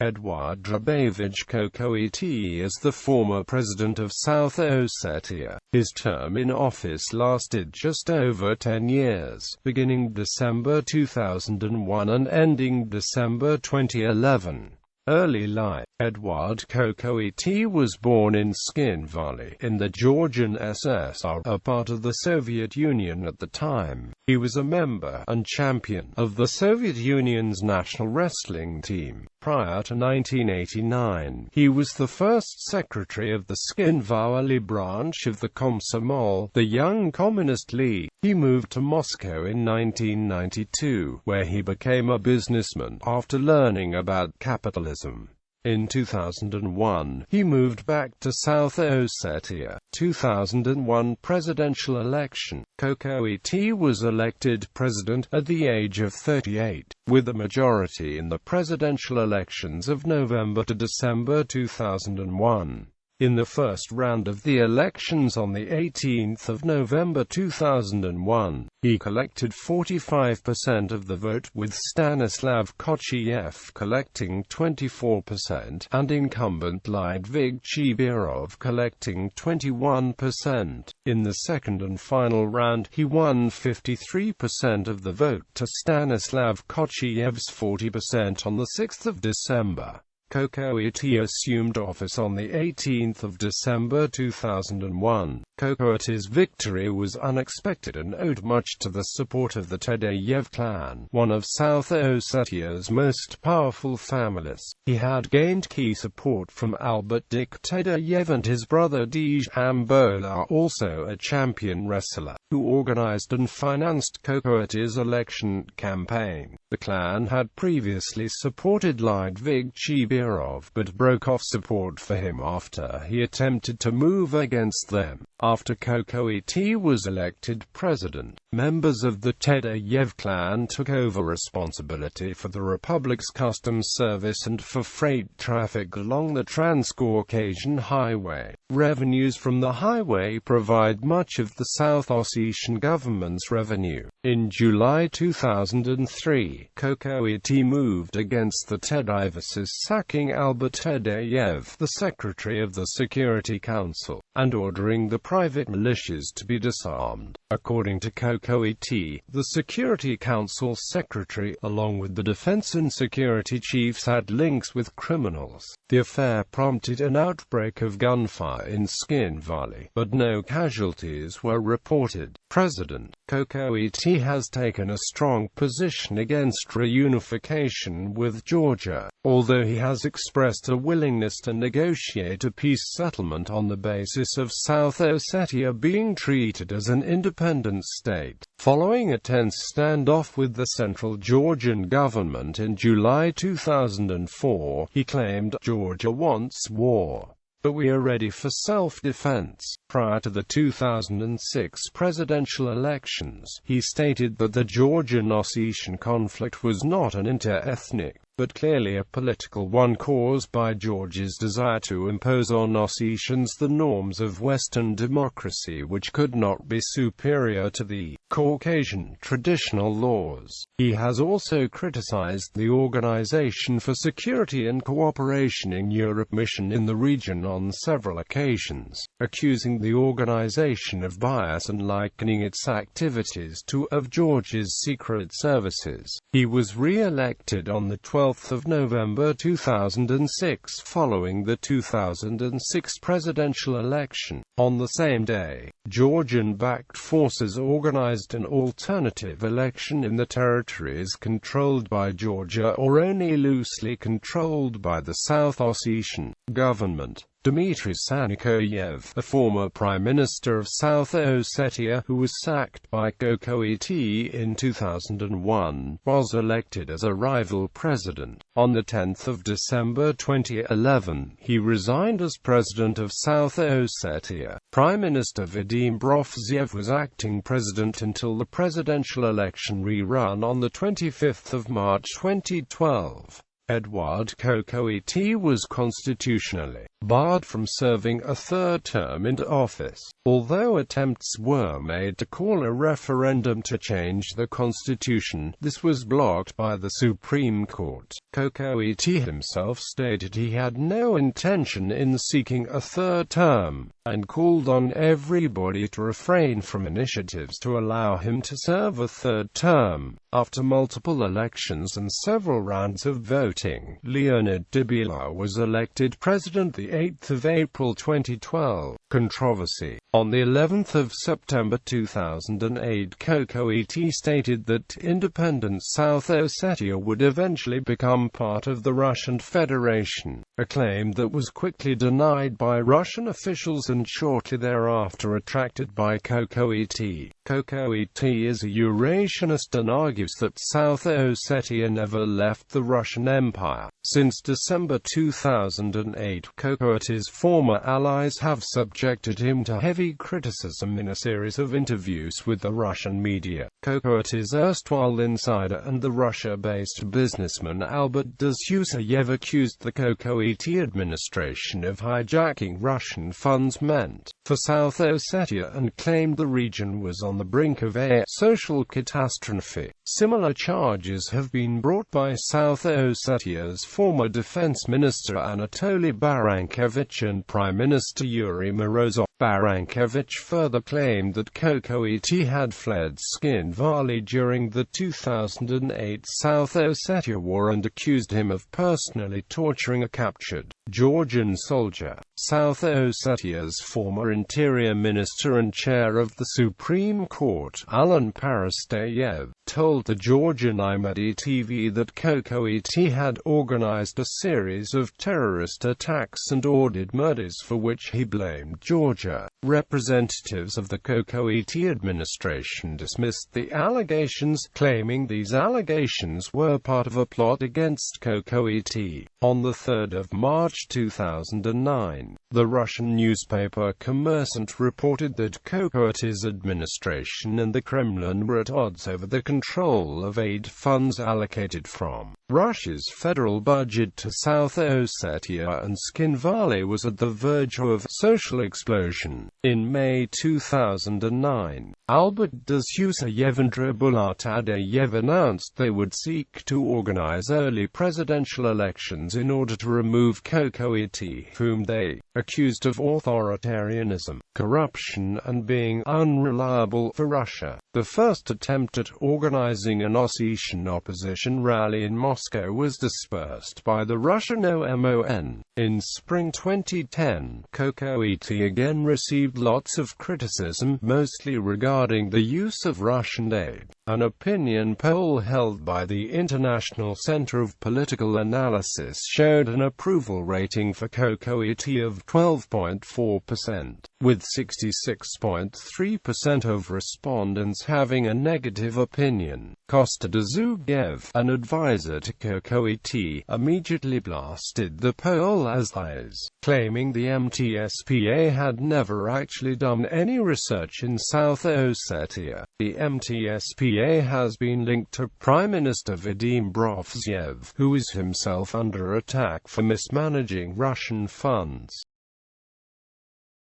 Eduard Dzhabeyevich Kokoity is the former president of South Ossetia. His term in office lasted just over 10 years, beginning December 2001 and ending December 2011. Early life. Eduard Kokoity was born in Tskhinvali, in the Georgian SSR, a part of the Soviet Union at the time. He was a member and champion of the Soviet Union's national wrestling team. Prior to 1989, he was the first secretary of the Tskhinvali branch of the Komsomol, the Young Communist League. He moved to Moscow in 1992, where he became a businessman after learning about capitalism. In 2001, he moved back to South Ossetia. 2001 presidential election. Kokoity was elected president at the age of 38, with a majority in the presidential elections of November to December 2001. In the first round of the elections on the 18th of November 2001, he collected 45% of the vote, with Stanislav Kokoity collecting 24% and incumbent Slavik IVANOV collecting 21%. In the second and final round, he won 53% of the vote to Stanislav Kokouty's 40% on the 6th of December. Kokoity assumed office on the 18th of December 2001. Kokouty's victory was unexpected and owed much to the support of the Dzhabeyev clan, one of South Ossetia's most powerful families. He had gained key support from Albert Dzhabeyev and his brother Dzhambola, also a champion wrestler, who organized and financed Kokouty's election campaign. The clan had previously supported Slavik IVANOV, but broke off support for him after he attempted to move against them. After Kokoity was elected president, members of the Dzhabeyev clan took over responsibility for the Republic's customs service and for freight traffic along the Transcaucasian Highway. Revenues from the highway provide much of the South Ossetian government's revenue. In July 2003, Kokoity moved against the Dzhabeyevich, sacking Albert Dzhabeyev, the secretary of the Security Council, and ordering the private militias to be disarmed. According to Kokoity, the Security Council secretary, along with the defense and security chiefs, had links with criminals. The affair prompted an outbreak of gunfire in Tskhinvali, but no casualties were reported. President Kokoity has taken a strong position against reunification with Georgia, although he has expressed a willingness to negotiate a peace settlement on the basis of South Ossetia being treated as an independent state. Following a tense standoff with the central Georgian government in July 2004, he claimed, "Georgia wants war, but we are ready for self-defense." Prior to the 2006 presidential elections, he stated that the Georgian-Ossetian conflict was not an inter-ethnic, but clearly a political one caused by Georgia's desire to impose on Ossetians the norms of Western democracy, which could not be superior to the Caucasian traditional laws. He has also criticized the Organization for Security and Cooperation in Europe mission in the region on several occasions, accusing the organization of bias and likening its activities to of Georgia's secret services. He was re-elected on the 12th of November 2006 following the 2006 presidential election. On the same day, Georgian-backed forces organized an alternative election in the territories controlled by Georgia or only loosely controlled by the South Ossetian government. Dmitry Sanikoyev, the former Prime Minister of South Ossetia, who was sacked by Kokoity in 2001, was elected as a rival president. On the 10th of December 2011, he resigned as president of South Ossetia. Prime Minister Vadim Brofzyev was acting president until the presidential election rerun on the 25th of March 2012. Eduard Kokoity was constitutionally barred from serving a third term in office, although attempts were made to call a referendum to change the constitution. This was blocked by the Supreme Court. Kokoity himself stated he had no intention in seeking a third term, and called on everybody to refrain from initiatives to allow him to serve a third term. After multiple elections and several rounds of voting, Leonid Dibila was elected president the 8th of April 2012. Controversy. On the 11th of September 2008, Kokoity stated that independent South Ossetia would eventually become part of the Russian Federation, a claim that was quickly denied by Russian officials and shortly thereafter retracted by Kokoity. Kokoity is a Eurasianist and argues that South Ossetia never left the Russian Empire. Since December 2008, Kokoity's former allies have subjected him to heavy criticism in a series of interviews with the Russian media. Kokoity's erstwhile insider and the Russia-based businessman Eduard Dzhabeyevich accused the Kokoity administration of hijacking Russian funds meant for South Ossetia and claimed the region was on the brink of a social catastrophe. Similar charges have been brought by South Ossetia's former defense minister Anatoly Barankevich and Prime Minister Yuri Morozov. Barankevich further claimed that Kokoity had fled Tskhinvali during the 2008 South Ossetia War and accused him of personally torturing a captured Georgian soldier. South Ossetia's former interior minister and chair of the Supreme Court, Alan Parastayev, told the Georgian Imedi TV that Kokoity had organized a series of terrorist attacks and ordered murders for which he blamed Georgia. Representatives of the Kokoity administration dismissed the allegations, claiming these allegations were part of a plot against Kokoity. On 3 March 2009, the Russian newspaper Kommersant reported that Kokoity's administration and the Kremlin were at odds over the control of aid funds allocated from Russia's federal budget to South Ossetia, and Tskhinvali was at the verge of social explosion. In May 2009, Eduard Dzhabeyevich and Eduard Dzhabeyevich announced they would seek to organize early presidential elections in order to remove Kokoity, whom they accused of authoritarianism, corruption and being unreliable for Russia. The first attempt at organizing an Ossetian opposition rally in Moscow was dispersed by the Russian OMON. In spring 2010, Kokoity again received lots of criticism, mostly regarding the use of Russian aid. An opinion poll held by the International Center of Political Analysis showed an approval rating for Kokoity of 12.4%, with 66.3% of respondents having a negative opinion. Kostya Dzhabyev, an advisor to Kokoity, immediately blasted the poll as lies, claiming the MTSPA had never actually done any research in South Ossetia. The MTSPA has been linked to Prime Minister Vadim Brofzyev, who is himself under attack for mismanaging Russian funds.